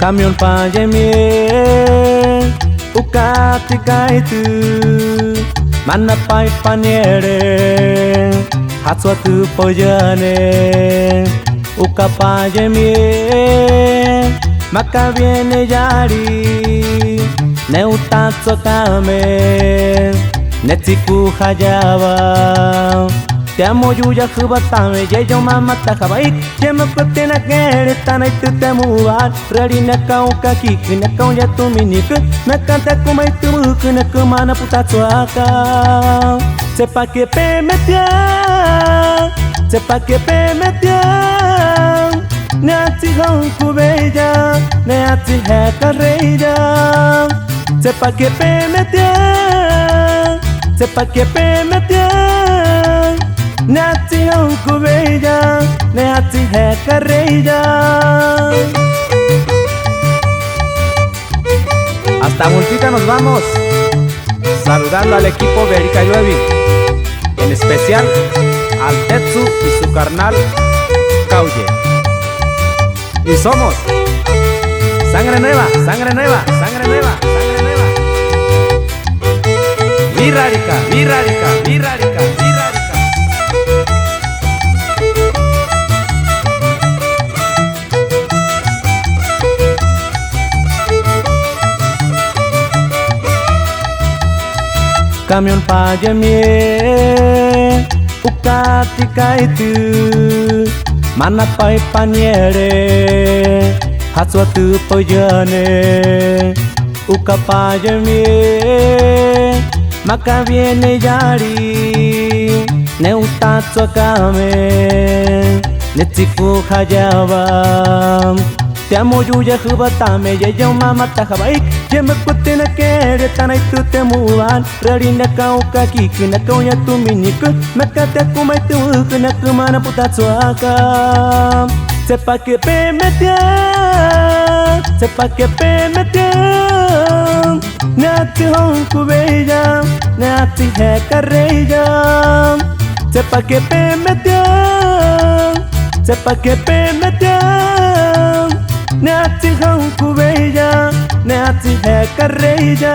Camion pajemie ukati kaitu mana pai paniere hatswa tu pojane uka pajemie maka viene yari ne utatso kame ne tiku hajaba te amo yuya kubatame ye yo mama takabaik ye me kote na kere tanai tu te muar rari na kau kaki na kau ya tu minik na kanta kumai tu muk na kumana puta tsuaka sepa que pe metia sepa que pe metia ne ati hong kubeja ne ati hai kareja sepa que pe metia sepa que pe metia Nati aunque bella, Nati es carrilla. Hasta Multita nos vamos, saludando al equipo de Erika Lluevi, en especial al Tetsu y su carnal Kauye. Y somos sangre nueva, sangre nueva, sangre nueva, sangre nueva. Virarica, virarica, virarica, virarica. Camion pajemie ukati kaitu mana pai paniere hatswa tu pojane uka pajemie maka viene yari ne utatso kame ne tiku hajaba te amo yuya kubatame ye yo mama takabaik ye me kote na kere tanai tu te muan rari na kau kaki na kau ya tu minik na kata kumai tu na kumana puta tsuaka sepa que pe metia sepa que pe metia nati hong kubeja nati hai kareja sepa que pe metia sepa que pe metia Nati hong kubeja, nati hai kareja.